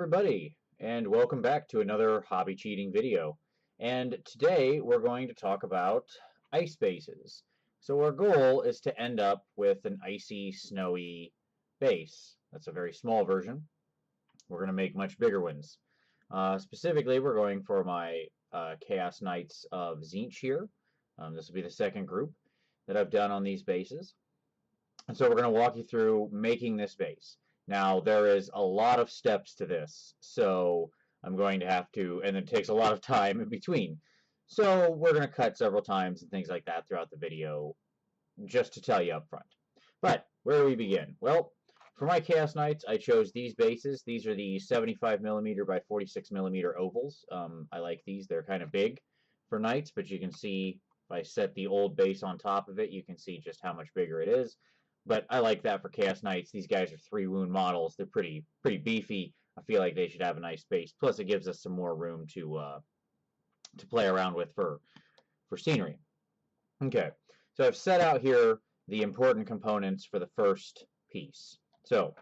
everybody, and welcome back to another hobby cheating video. And today we're going to talk about ice bases. So our goal is to end up with an icy, snowy base. That's a very small version. We're going to make much bigger ones. Specifically, we're going for my Chaos Knights of Tzeentch here. This will be the second group that I've done on these bases. And so we're going to walk you through making this base. Now, there is a lot of steps to this, so I'm going to have to, and it takes a lot of time in between. So we're going to cut several times and things like that throughout the video, just to tell you up front. But where do we begin? Well, for my Chaos Knights, I chose these bases. These are the 75mm by 46mm ovals. I like these. They're kind of big for Knights, but you can see if I set the old base on top of it, you can see just how much bigger it is. But I like that for Chaos Knights. These guys are 3-wound models. They're pretty beefy. I feel like they should have a nice base. Plus, it gives us some more room to play around with for scenery. Okay, so I've set out here the important components for the first piece. So,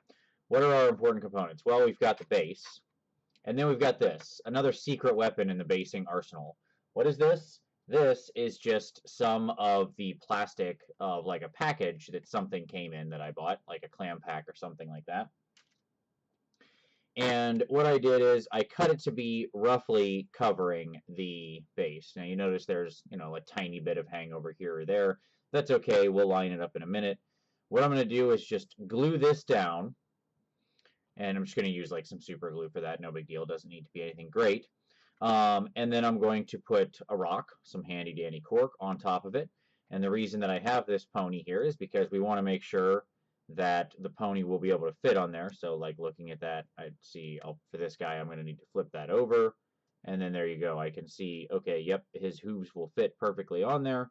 what are our important components? Well, we've got the base, and then we've got this, another secret weapon in the basing arsenal. What is this? This is just some of the plastic of like a package that something came in that I bought, like a clam pack or something like that. And what I did is I cut it to be roughly covering the base. Now you notice there's, a tiny bit of hangover here or there. That's okay, we'll line it up in a minute. What I'm going to do is just glue this down. And I'm just going to use like some super glue for that, no big deal, doesn't need to be anything great. And then I'm going to put a rock, some handy dandy cork, on top of it. And the reason that I have this pony here is because we want to make sure that the pony will be able to fit on there. So like looking at that, I'd see, for this guy, I'm going to need to flip that over. And then there you go. I can see, okay, yep, his hooves will fit perfectly on there.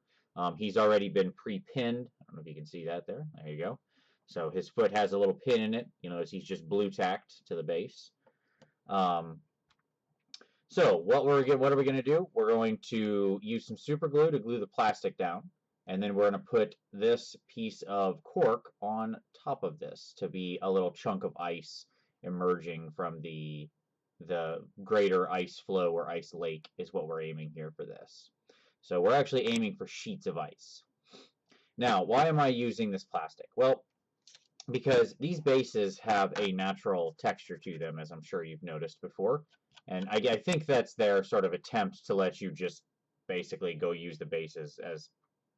He's already been pre-pinned. I don't know if you can see that there. There you go. So his foot has a little pin in it. You notice he's just blue tacked to the base. So what are we going to do? We're going to use some super glue to glue the plastic down, and then we're going to put this piece of cork on top of this to be a little chunk of ice emerging from the greater ice flow or ice lake is what we're aiming here for this. So we're actually aiming for sheets of ice. Now, why am I using this plastic? Well, because these bases have a natural texture to them, as I'm sure you've noticed before. And I think that's their sort of attempt to let you just basically go use the bases as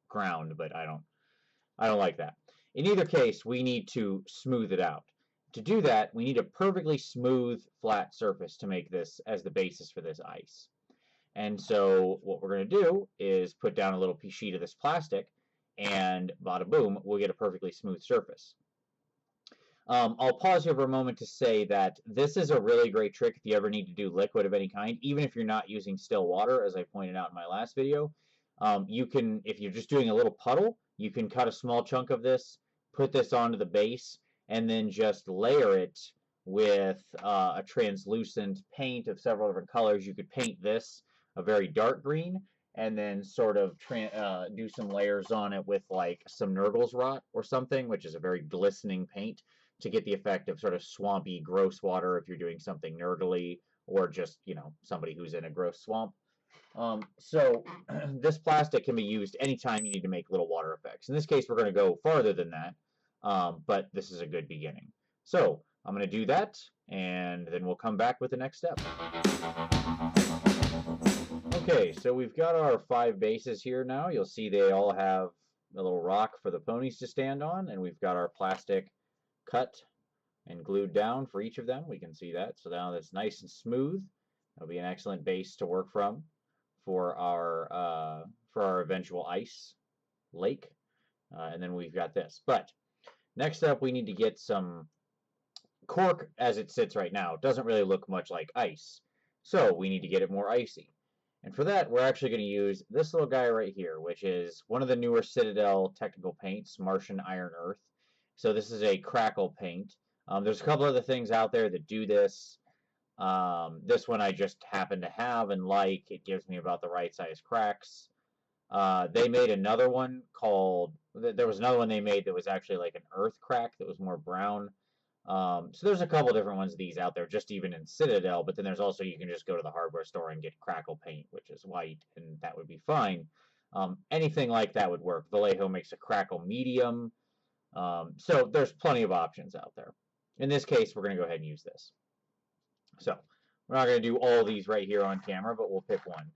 ground, but I don't like that. In either case, we need to smooth it out. To do that, we need a perfectly smooth, flat surface to make this as the basis for this ice. And so what we're going to do is put down a little sheet of this plastic, and bada boom, we'll get a perfectly smooth surface. I'll pause here for a moment to say that this is a really great trick if you ever need to do liquid of any kind, even if you're not using still water, as I pointed out in my last video. You can, if you're just doing a little puddle, you can cut a small chunk of this, put this onto the base, and then just layer it with a translucent paint of several different colors. You could paint this a very dark green, and then sort of do some layers on it with like some Nurgle's Rot or something, which is a very glistening paint, to get the effect of sort of swampy, gross water if you're doing something nurgly, or just, somebody who's in a gross swamp. So this plastic can be used anytime you need to make little water effects. In this case, we're going to go farther than that, but this is a good beginning. So I'm going to do that, and then we'll come back with the next step. Okay, so we've got our 5 bases here now. You'll see they all have a little rock for the ponies to stand on, and we've got our plastic cut and glued down for each of them. We can see that. So now that's nice and smooth. That'll be an excellent base to work from for our eventual ice lake. And then we've got this. But next up, we need to get some cork. As it sits right now, it doesn't really look much like ice. So we need to get it more icy. And for that, we're actually going to use this little guy right here, which is one of the newer Citadel technical paints, Martian Iron Earth. So this is a crackle paint. There's a couple other things out there that do this. This one I just happen to have and like. It gives me about the right size cracks. They made another one called, there was another one they made that was actually like an earth crack that was more brown. So there's a couple different ones of these out there, just even in Citadel, but then there's also, you can just go to the hardware store and get crackle paint, which is white, and that would be fine. Anything like that would work. Vallejo makes a crackle medium. So there's plenty of options out there. In this case, we're going to go ahead and use this. So we're not going to do all these right here on camera, but we'll pick one.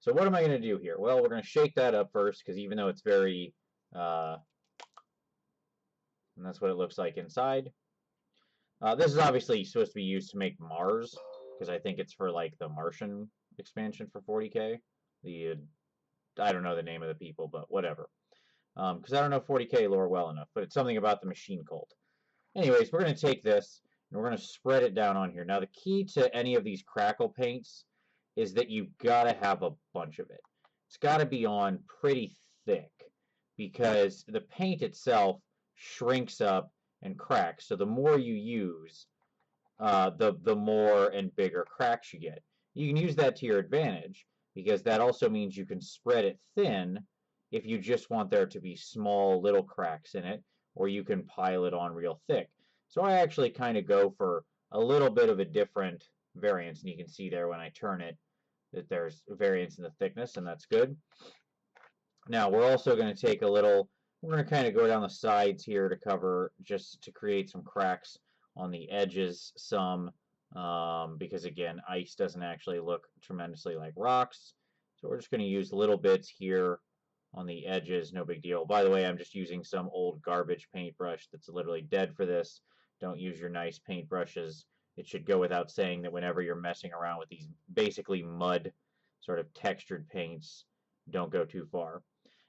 So what am I going to do here? Well, we're going to shake that up first, because even though it's very, and that's what it looks like inside. This is obviously supposed to be used to make Mars, because I think it's for like the Martian expansion for 40K. I don't know the name of the people, but whatever. Because I don't know 40K lore well enough, but it's something about the machine cult. Anyways, we're going to take this, and we're going to spread it down on here. Now, the key to any of these crackle paints is that you've got to have a bunch of it. It's got to be on pretty thick, because the paint itself shrinks up and cracks. So the more you use, the more and bigger cracks you get. You can use that to your advantage, because that also means you can spread it thin if you just want there to be small little cracks in it, or you can pile it on real thick. So I actually kind of go for a little bit of a different variance, and you can see there when I turn it that there's variance in the thickness, and that's good. Now we're also going to take a little, we're going to kind of go down the sides here to cover, just to create some cracks on the edges some, because again, ice doesn't actually look tremendously like rocks. So we're just going to use little bits here on the edges, no big deal. By the way, I'm just using some old garbage paintbrush that's literally dead for this. Don't use your nice paintbrushes. It should go without saying that whenever you're messing around with these basically mud sort of textured paints, don't go too far.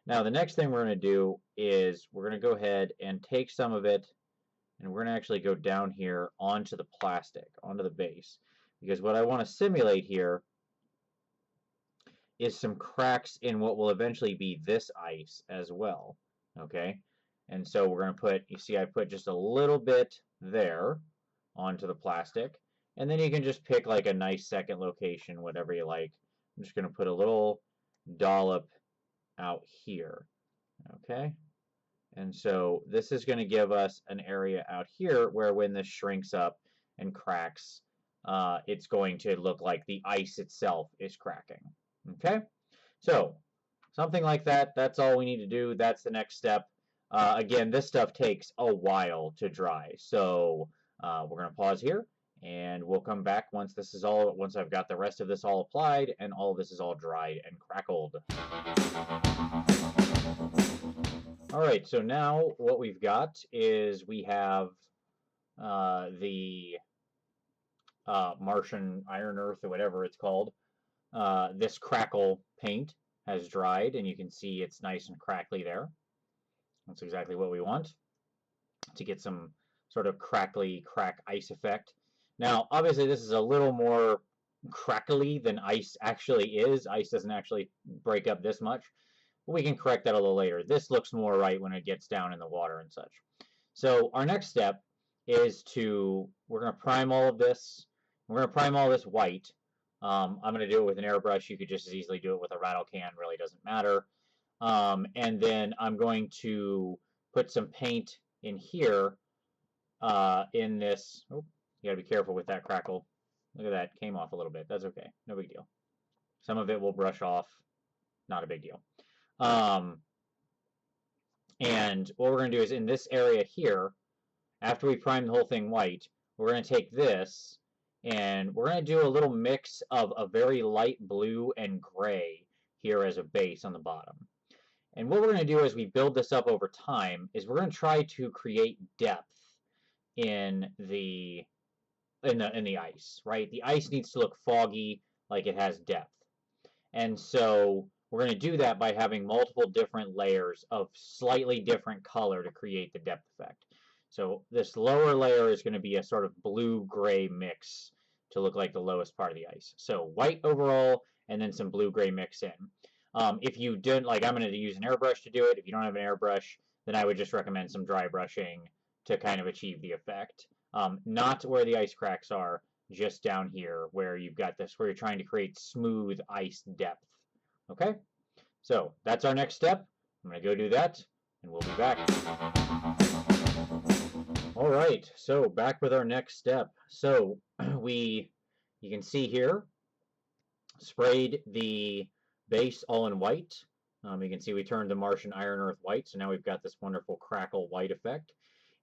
Now the next thing we're going to do is we're going to go ahead and take some of it, and we're going to actually go down here onto the plastic, onto the base, because what I want to simulate here is some cracks in what will eventually be this ice as well, okay? And so we're going to put, you see I put just a little bit there onto the plastic, and then you can just pick like a nice second location, whatever you like. I'm just going to put a little dollop out here, okay? And so this is going to give us an area out here where when this shrinks up and cracks, it's going to look like the ice itself is cracking. Okay, so something like that, that's all we need to do. That's the next step. Again, this stuff takes a while to dry, so we're going to pause here, and we'll come back once this is all, once I've got the rest of this all applied and all of this is all dried and crackled. Alright, so now what we've got is we have the Martian Iron Earth, or whatever it's called. This crackle paint has dried, and you can see it's nice and crackly there. That's exactly what we want, to get some sort of crackly crack ice effect. Now, obviously this is a little more crackly than ice actually is. Ice doesn't actually break up this much. But we can correct that a little later. This looks more right when it gets down in the water and such. So our next step is we're going to prime all of this. We're going to prime all this white. I'm going to do it with an airbrush. You could just as easily do it with a rattle can. Really doesn't matter. And then I'm going to put some paint in here in this. Oh, you got to be careful with that crackle. Look at that. Came off a little bit. That's okay. No big deal. Some of it will brush off. Not a big deal. And what we're going to do is in this area here, after we prime the whole thing white, we're going to take this and we're going to do a little mix of a very light blue and gray here as a base on the bottom. And what we're going to do as we build this up over time is we're going to try to create depth in the ice, right? The ice needs to look foggy, like it has depth. And so we're going to do that by having multiple different layers of slightly different color to create the depth effect. So this lower layer is going to be a sort of blue-gray mix to look like the lowest part of the ice. So white overall, and then some blue-gray mix in. If you don't, like I'm going to use an airbrush to do it. If you don't have an airbrush, then I would just recommend some dry brushing to kind of achieve the effect. Not where the ice cracks are, just down here where you've got this, where you're trying to create smooth ice depth. Okay? So that's our next step. I'm going to go do that, and we'll be back. All right, so back with our next step. So you can see here, sprayed the base all in white. You can see we turned the Martian Iron Earth white, so now we've got this wonderful crackle white effect.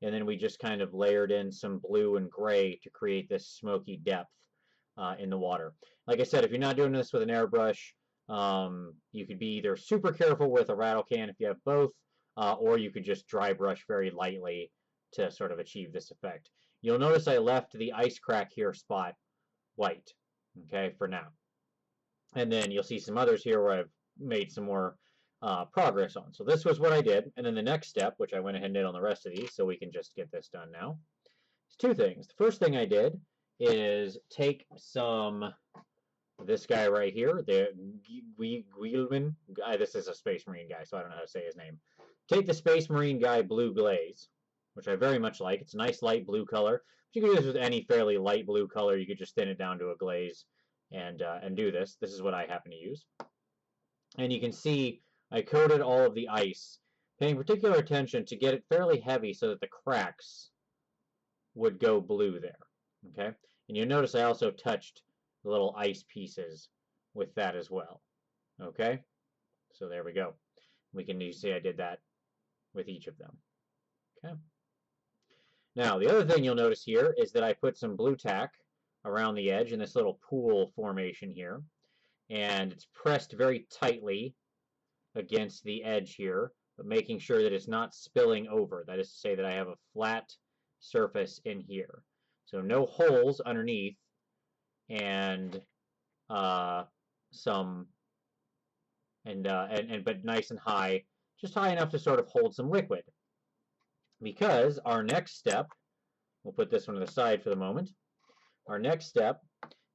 And then we just kind of layered in some blue and gray to create this smoky depth in the water. Like I said, if you're not doing this with an airbrush, you could be either super careful with a rattle can if you have both, or you could just dry brush very lightly to sort of achieve this effect. You'll notice I left the ice crack here spot white, okay, for now. And then you'll see some others here where I've made some more progress on. So this was what I did. And then the next step, which I went ahead and did on the rest of these, so we can just get this done now, is two things. The first thing I did is take some, this guy right here, the Guilman, this is a Space Marine guy, so I don't know how to say his name. Take the Space Marine guy Blue Glaze, which I very much like. It's a nice light blue color. But you can do this with any fairly light blue color. You could just thin it down to a glaze and do this. This is what I happen to use. And you can see I coated all of the ice, paying particular attention to get it fairly heavy so that the cracks would go blue there. Okay, and you'll notice I also touched the little ice pieces with that as well. Okay, so there we go. We can see I did that with each of them. Okay. Now the other thing you'll notice here is that I put some blue tack around the edge in this little pool formation here, and it's pressed very tightly against the edge here, but making sure that it's not spilling over. That is to say that I have a flat surface in here. So no holes underneath, and but nice and high, just high enough to sort of hold some liquid. Because our next step, we'll put this one to the side for the moment, our next step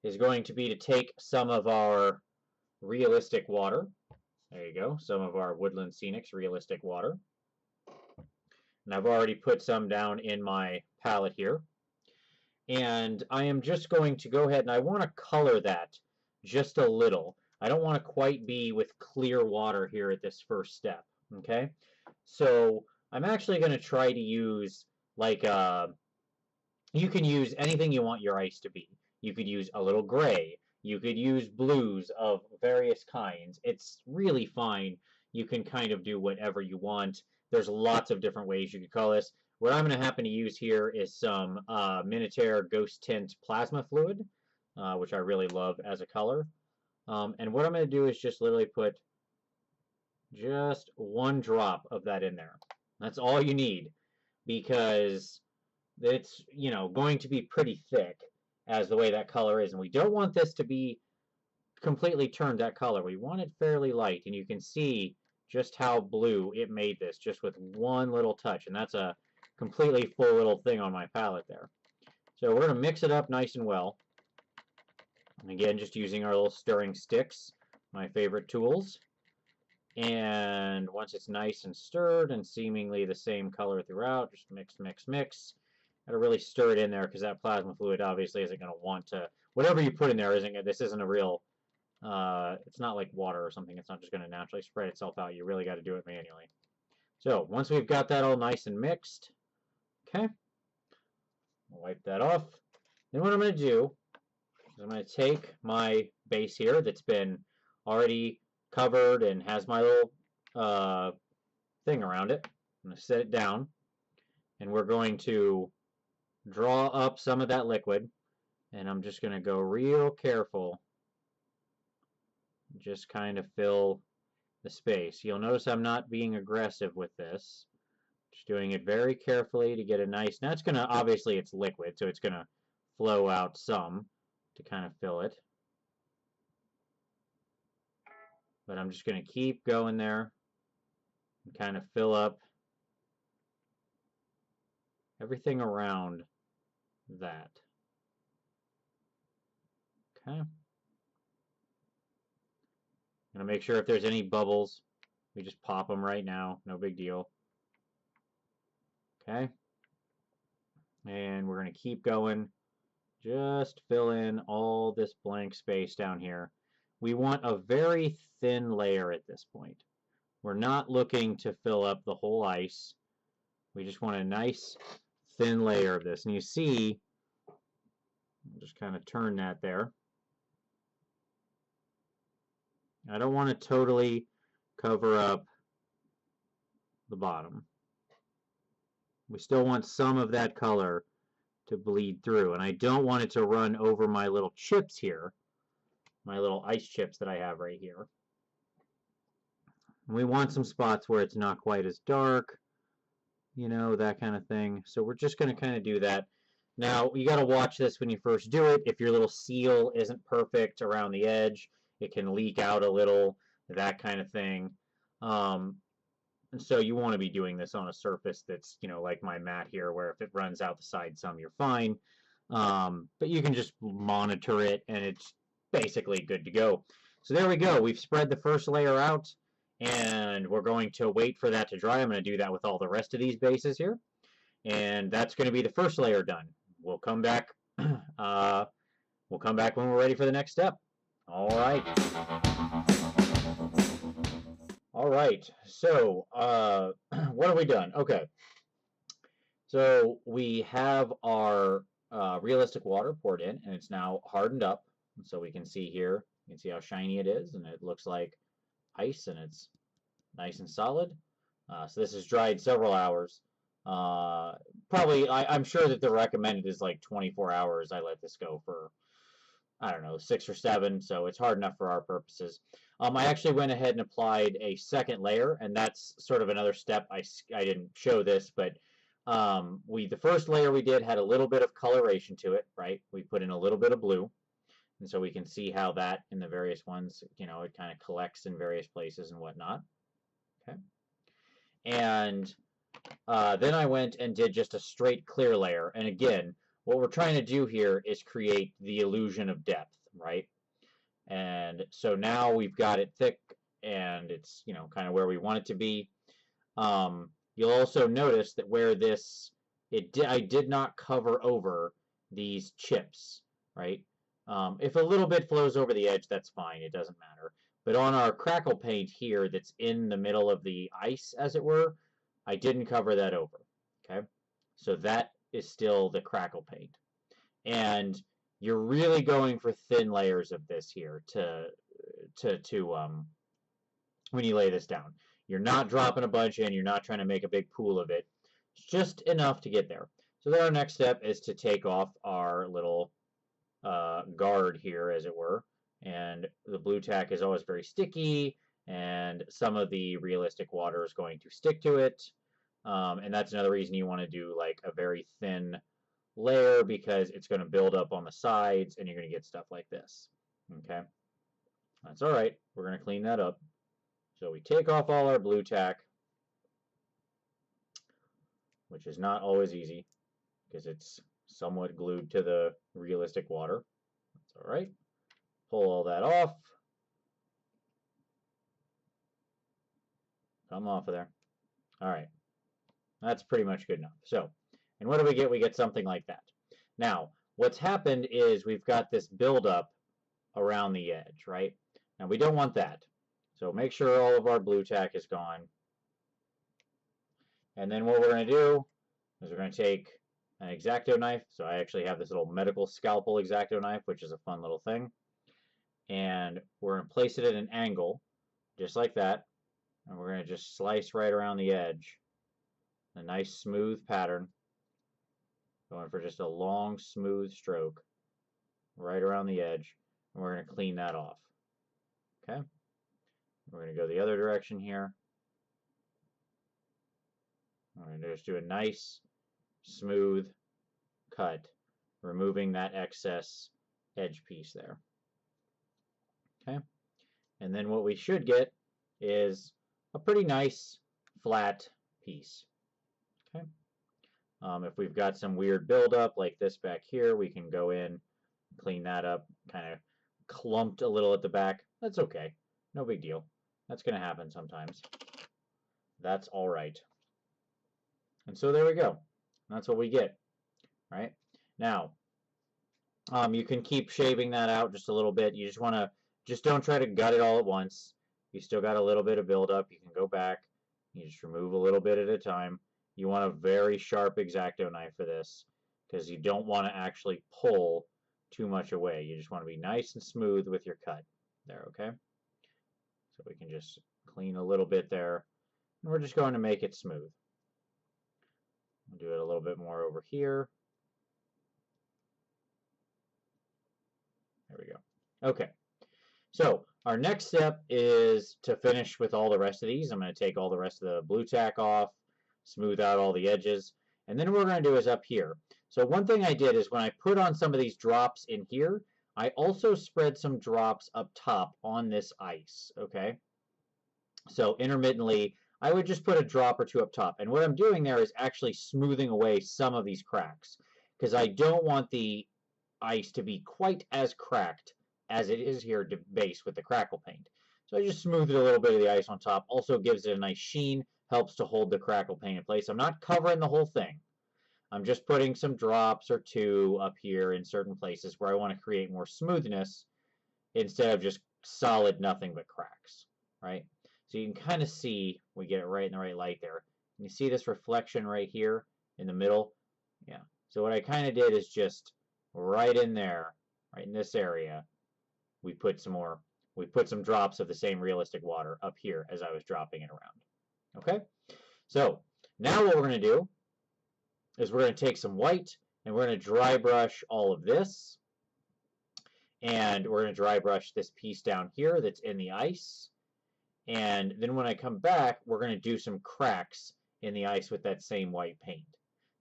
is going to be to take some of our realistic water, there you go, some of our Woodland Scenics realistic water, and I've already put some down in my palette here, and I am just going to go ahead and I want to color that just a little. I don't want to quite be with clear water here at this first step, okay? So I'm actually going to try to use like you can use anything you want your ice to be. You could use a little gray. You could use blues of various kinds. It's really fine. You can kind of do whatever you want. There's lots of different ways you could color this. What I'm going to happen to use here is some Minotaur Ghost Tint Plasma Fluid, which I really love as a color. And what I'm going to do is just literally put just one drop of that in there. That's all you need, because it's, you know, going to be pretty thick as the way that color is. And we don't want this to be completely turned that color. We want it fairly light. And you can see just how blue it made this just with one little touch. And that's a completely full little thing on my palette there. So we're going to mix it up nice and well. And again, just using our little stirring sticks, my favorite tools. And once it's nice and stirred and seemingly the same color throughout, just mix, mix, mix. Gotta really stir it in there, because that plasma fluid obviously isn't going to want to, whatever you put in there isn't, this isn't a real, it's not like water or something. It's not just going to naturally spread itself out. You really got to do it manually. So once we've got that all nice and mixed, okay, we'll wipe that off. Then what I'm going to do is I'm going to take my base here that's been already covered and has my little thing around it. I'm going to set it down, and we're going to draw up some of that liquid, and I'm just going to go real careful, just kind of fill the space. You'll notice I'm not being aggressive with this, just doing it very carefully to get a nice, now it's going to, obviously it's liquid, so it's going to flow out some to kind of fill it, but I'm just going to keep going there and kind of fill up everything around that. Okay. I'm going to make sure if there's any bubbles, we just pop them right now. No big deal. Okay. And we're going to keep going. Just fill in all this blank space down here. We want a very thin layer at this point. We're not looking to fill up the whole ice. We just want a nice thin layer of this. And you see, I'll just kind of turn that there. I don't want to totally cover up the bottom. We still want some of that color to bleed through, and I don't want it to run over my little chips here, my little ice chips that I have right here. And we want some spots where it's not quite as dark, you know, that kind of thing. So we're just going to kind of do that. Now, you got to watch this when you first do it. If your little seal isn't perfect around the edge, it can leak out a little, that kind of thing. And so you want to be doing this on a surface that's, you know, like my mat here, where if it runs out the side some, you're fine. But you can just monitor it, and it's basically good to go. So there we go. We've spread the first layer out, and we're going to wait for that to dry. I'm going to do that with all the rest of these bases here. And that's going to be the first layer done. We'll come back. We'll come back when we're ready for the next step. All right. All right, so what have we done? Okay, so we have our realistic water poured in, and it's now hardened up. And so we can see here, you can see how shiny it is, and it looks like ice, and it's nice and solid. So this has dried several hours. Probably, I'm sure that the recommended is like 24 hours. I let this go for, I don't know, 6 or 7, so it's hard enough for our purposes. I actually went ahead and applied a second layer, and that's sort of another step. I didn't show this, but the first layer we did had a little bit of coloration to it, right? We put in a little bit of blue, and so we can see how that in the various ones, you know, it kind of collects in various places and whatnot. Okay. And then I went and did just a straight clear layer, and again, what we're trying to do here is create the illusion of depth, right? And so now we've got it thick, and it's, you know, kind of where we want it to be. You'll also notice that where this, I did not cover over these chips, right? If a little bit flows over the edge, that's fine. It doesn't matter. But on our crackle paint here that's in the middle of the ice, as it were, I didn't cover that over, okay? So that is still the crackle paint. And you're really going for thin layers of this here when you lay this down. You're not dropping a bunch in. You're not trying to make a big pool of it. It's just enough to get there. So then our next step is to take off our little guard here, as it were. And the blue tack is always very sticky, and some of the realistic water is going to stick to it. And that's another reason you want to do like a very thin layer, because it's going to build up on the sides and you're going to get stuff like this. Okay, that's all right. We're going to clean that up. So we take off all our blue tack, which is not always easy because it's somewhat glued to the realistic water. That's all right. Pull all that off. Come off of there. All right. That's pretty much good enough. So, and what do we get? We get something like that. Now, what's happened is we've got this buildup around the edge, right? Now, we don't want that. So make sure all of our blue tack is gone. And then what we're going to do is we're going to take an X-Acto knife. So I actually have this little medical scalpel X-Acto knife, which is a fun little thing. And we're going to place it at an angle, just like that. And we're going to just slice right around the edge. A nice smooth pattern. Going for just a long, smooth stroke right around the edge. And we're going to clean that off. Okay? We're going to go the other direction here. We're going to just do a nice, smooth cut, removing that excess edge piece there. Okay? And then what we should get is a pretty nice, flat piece. Okay? If we've got some weird buildup like this back here, we can go in, clean that up, kind of clumped a little at the back. That's okay. No big deal. That's going to happen sometimes. That's all right. And so there we go. That's what we get. Right? Now, you can keep shaving that out just a little bit. You just want to, just don't try to gut it all at once. You still got a little bit of buildup. You can go back. You just remove a little bit at a time. You want a very sharp X-Acto knife for this because you don't want to actually pull too much away. You just want to be nice and smooth with your cut there, okay? So we can just clean a little bit there, and we're just going to make it smooth. We'll do it a little bit more over here. There we go. Okay. So our next step is to finish with all the rest of these. I'm going to take all the rest of the blue tack off, smooth out all the edges, and then what we're going to do is up here. So one thing I did is when I put on some of these drops in here, I also spread some drops up top on this ice, okay? So intermittently, I would just put a drop or two up top. And what I'm doing there is actually smoothing away some of these cracks because I don't want the ice to be quite as cracked as it is here to base with the crackle paint. So I just smoothed a little bit of the ice on top. Also gives it a nice sheen, helps to hold the crackle paint in place. I'm not covering the whole thing. I'm just putting some drops or two up here in certain places where I want to create more smoothness instead of just solid nothing but cracks, right? So you can kind of see, we get it right in the right light there. You see this reflection right here in the middle? Yeah. So what I kind of did is just right in there, right in this area, we put some drops of the same realistic water up here as I was dropping it around. Okay? So now what we're going to do is we're going to take some white and we're going to dry brush all of this. And we're going to dry brush this piece down here that's in the ice. And then when I come back, we're going to do some cracks in the ice with that same white paint.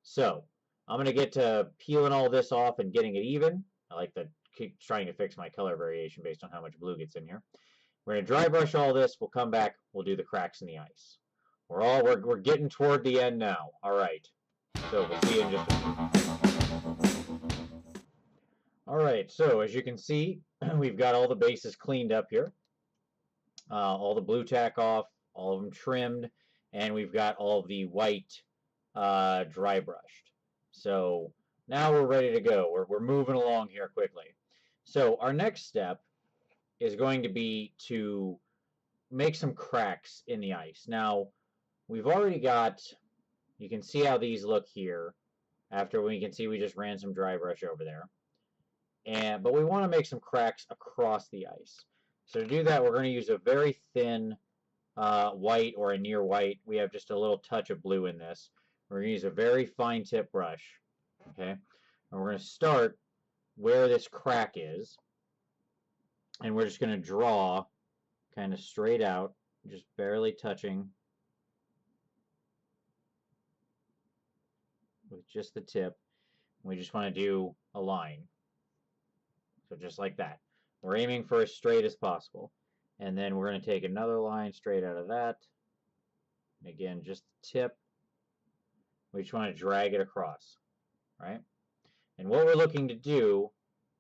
So I'm going to get to peeling all this off and getting it even. I like to keep trying to fix my color variation based on how much blue gets in here. We're going to dry brush all this. We'll come back. We'll do the cracks in the ice. We're getting toward the end now. All right. So we'll see you in just a minute. All right. So as you can see, we've got all the bases cleaned up here. All the blue tack off, all of them trimmed, and we've got all the white dry brushed. So now we're ready to go. We're moving along here quickly. So our next step is going to be to make some cracks in the ice. Now, we've already got, you can see how these look here. After we can see we just ran some dry brush over there. But we want to make some cracks across the ice. So to do that, we're going to use a very thin white or a near white. We have just a little touch of blue in this. We're going to use a very fine tip brush, okay? And we're going to start where this crack is, and we're just going to draw kind of straight out, just barely touching with just the tip. We just want to do a line. So just like that. We're aiming for as straight as possible. And then we're going to take another line straight out of that. And again, just the tip. We just want to drag it across, right? And what we're looking to do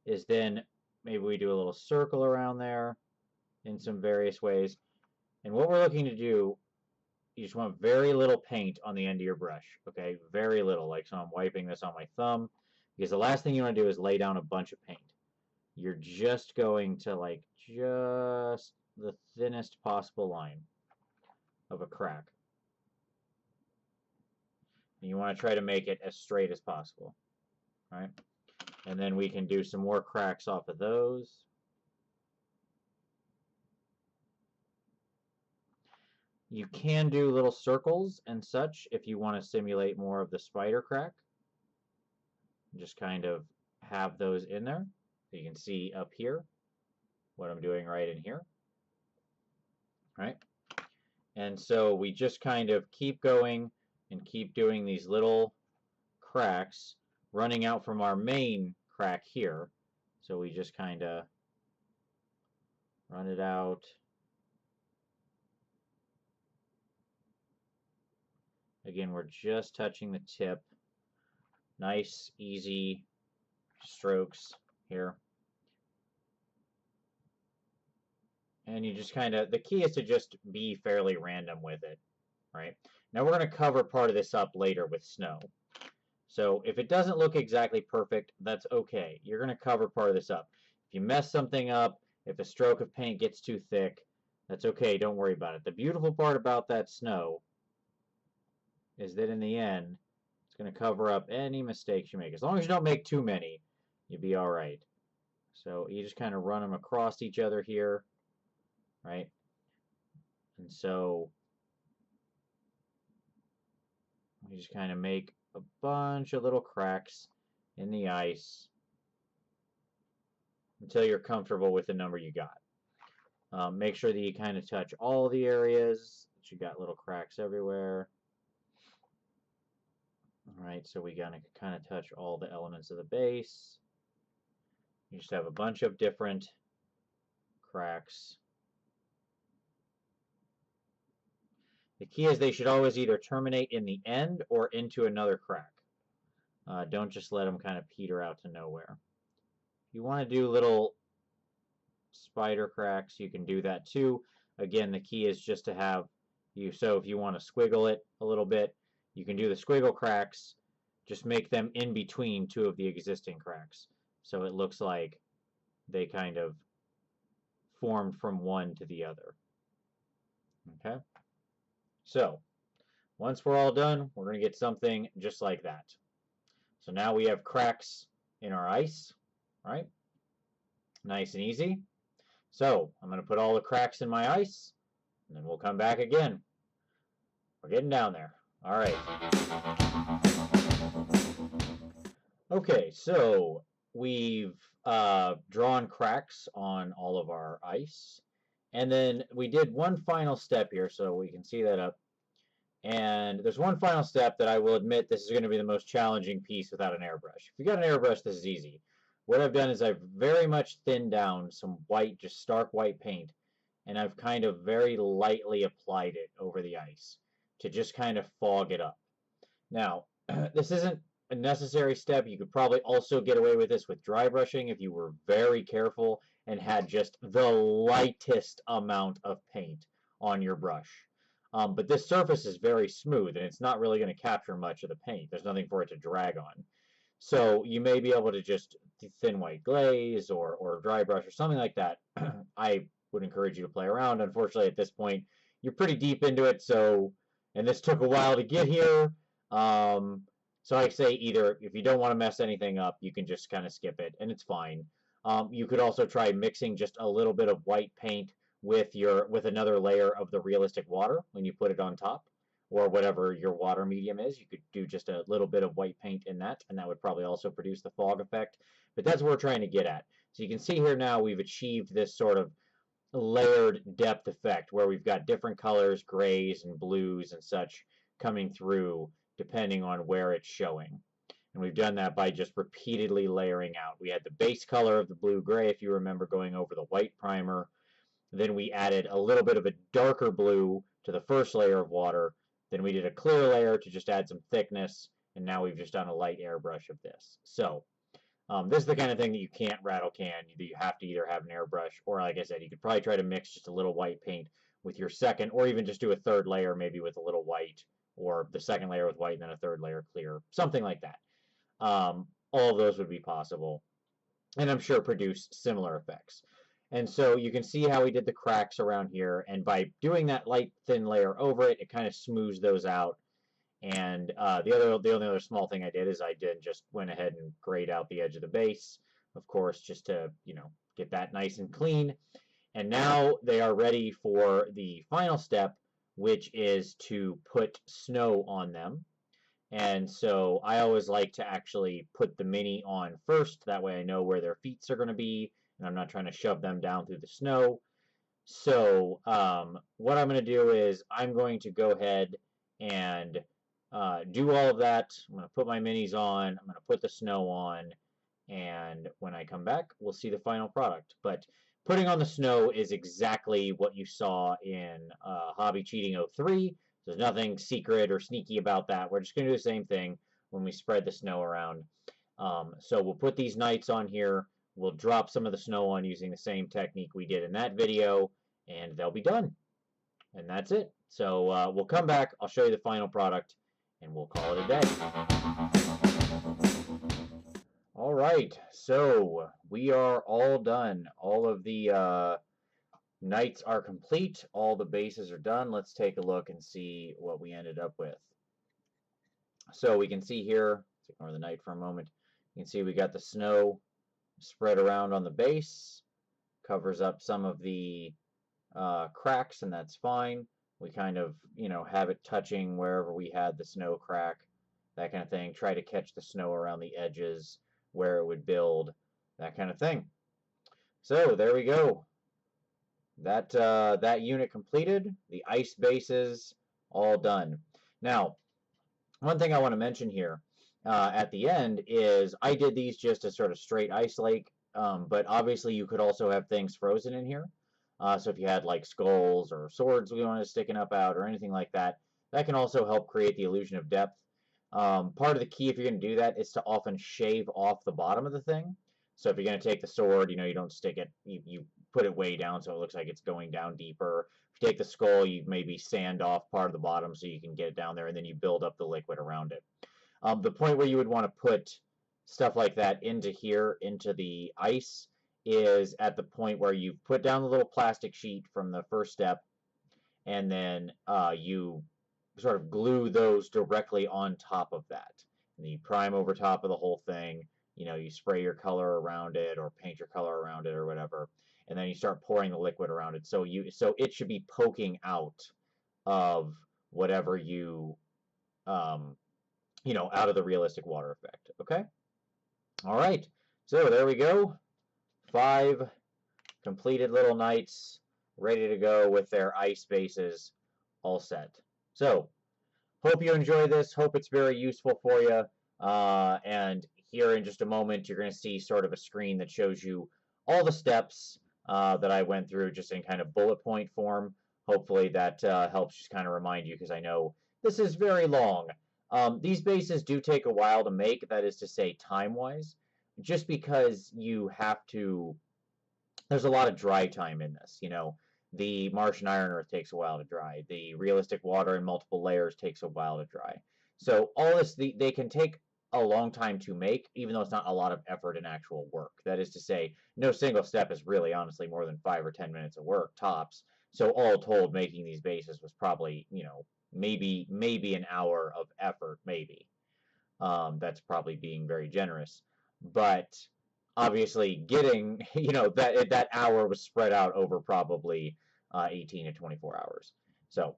is then maybe we do a little circle around there in some various ways. And what we're looking to do, you just want very little paint on the end of your brush, okay? Very little, like so I'm wiping this on my thumb, because the last thing you want to do is lay down a bunch of paint. You're just going to like just the thinnest possible line of a crack. And you want to try to make it as straight as possible, right? And then we can do some more cracks off of those. You can do little circles and such if you want to simulate more of the spider crack. Just kind of have those in there. You can see up here what I'm doing right in here, right? And so we just kind of keep going and keep doing these little cracks running out from our main crack here. So we just kind of run it out. Again, we're just touching the tip. Nice, easy strokes here. And you just kind of, the key is to just be fairly random with it, right? Now we're going to cover part of this up later with snow. So if it doesn't look exactly perfect, that's okay. You're going to cover part of this up. If you mess something up, if a stroke of paint gets too thick, that's okay. Don't worry about it. The beautiful part about that snow is that in the end, it's going to cover up any mistakes you make. As long as you don't make too many, you'll be all right. So you just kind of run them across each other here, right? And so you just kind of make a bunch of little cracks in the ice until you're comfortable with the number you got. Make sure that you kind of touch all the areas, that you got little cracks everywhere. All right, so we gotta kind of touch all the elements of the base. You just have a bunch of different cracks. The key is they should always either terminate in the end or into another crack. Don't just let them kind of peter out to nowhere. If you want to do little spider cracks, you can do that too. Again, the key is just to have so if you want to squiggle it a little bit, you can do the squiggle cracks, just make them in between two of the existing cracks. So it looks like they kind of formed from one to the other. Okay? So, once we're all done, we're going to get something just like that. So now we have cracks in our ice, right? Nice and easy. So I'm going to put all the cracks in my ice, and then we'll come back again. We're getting down there. All right. Okay, so we've drawn cracks on all of our ice. And then we did one final step here, so we can see that up. And there's one final step that I will admit this is going to be the most challenging piece without an airbrush. If you got an airbrush, this is easy. What I've done is I've very much thinned down some white, just stark white paint, and I've kind of very lightly applied it over the ice to just kind of fog it up. Now, this isn't a necessary step. You could probably also get away with this with dry brushing if you were very careful and had just the lightest amount of paint on your brush. But this surface is very smooth, and it's not really going to capture much of the paint. There's nothing for it to drag on. So you may be able to just thin white glaze or dry brush or something like that. I would encourage you to play around. Unfortunately, at this point, you're pretty deep into it, and this took a while to get here. So I say either if you don't want to mess anything up, you can just kind of skip it, and it's fine. You could also try mixing just a little bit of white paint with another layer of the realistic water when you put it on top, or whatever your water medium is. You could do just a little bit of white paint in that, and that would probably also produce the fog effect. But that's what we're trying to get at. So you can see here now we've achieved this sort of layered depth effect where we've got different colors, grays and blues and such, coming through depending on where it's showing. And we've done that by just repeatedly layering out. We had the base color of the blue-gray, if you remember, going over the white primer. Then we added a little bit of a darker blue to the first layer of water. Then we did a clear layer to just add some thickness. And now we've just done a light airbrush of this. So this is the kind of thing that you can't rattle can. You have to either have an airbrush, or like I said, you could probably try to mix just a little white paint with your second, or even just do a third layer maybe with a little white, or the second layer with white and then a third layer clear, something like that. All of those would be possible, and I'm sure produce similar effects. And so you can see how we did the cracks around here, and by doing that light thin layer over it, it kind of smooths those out. And the only other small thing I did is I just went ahead and grayed out the edge of the base, of course, just to get that nice and clean. And now they are ready for the final step, which is to put snow on them. And so I always like to actually put the mini on first. That way I know where their feet are going to be, and I'm not trying to shove them down through the snow. So what I'm going to do is I'm going to go ahead and do all of that. I'm going to put my minis on. I'm going to put the snow on. And when I come back, we'll see the final product. But putting on the snow is exactly what you saw in Hobby Cheating 03. There's nothing secret or sneaky about that. We're just going to do the same thing when we spread the snow around. So we'll put these knights on here. We'll drop some of the snow on using the same technique we did in that video, and they'll be done. And that's it. So we'll come back. I'll show you the final product, and we'll call it a day. All right, so we are all done. All of the knights are complete. All the bases are done. Let's take a look and see what we ended up with. So we can see here, let's ignore the night for a moment. You can see we got the snow spread around on the base, covers up some of the cracks, and that's fine. We kind of, have it touching wherever we had the snow crack, that kind of thing. Try to catch the snow around the edges where it would build, that kind of thing. So there we go. That unit completed. The ice bases all done. Now, one thing I want to mention here at the end is I did these just as sort of straight ice lake, but obviously you could also have things frozen in here. So if you had like skulls or swords we wanted sticking up out or anything like that, that can also help create the illusion of depth. Part of the key if you're going to do that is to often shave off the bottom of the thing. So if you're going to take the sword, you don't stick it, you put it way down so it looks like it's going down deeper. If you take the skull, you maybe sand off part of the bottom so you can get it down there, and then you build up the liquid around it. The point where you would want to put stuff like that into here, into the ice, is at the point where you've put down the little plastic sheet from the first step, and then you sort of glue those directly on top of that. And you prime over top of the whole thing. You spray your color around it or paint your color around it or whatever, and then you start pouring the liquid around it. So it should be poking out of whatever out of the realistic water effect. Okay. All right. So there we go. 5 completed little knights ready to go with their ice bases all set. So hope you enjoy this. Hope it's very useful for you. And here in just a moment, you're going to see sort of a screen that shows you all the steps that I went through just in kind of bullet point form. Hopefully that helps just kind of remind you, because I know this is very long. These bases do take a while to make, that is to say time-wise, just because there's a lot of dry time in this. The Martian iron earth takes a while to dry. The realistic water in multiple layers takes a while to dry. So all this, they can take a long time to make, even though it's not a lot of effort and actual work. That is to say, no single step is really honestly more than 5 or 10 minutes of work, tops. So all told, making these bases was probably, maybe an hour of effort, maybe. That's probably being very generous. But obviously getting, that hour was spread out over probably 18 to 24 hours. So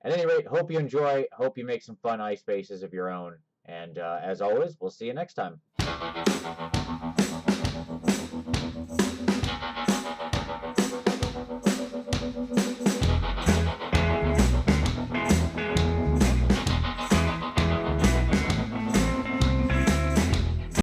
at any rate, hope you enjoy, hope you make some fun ice bases of your own, and as always, we'll see you next time.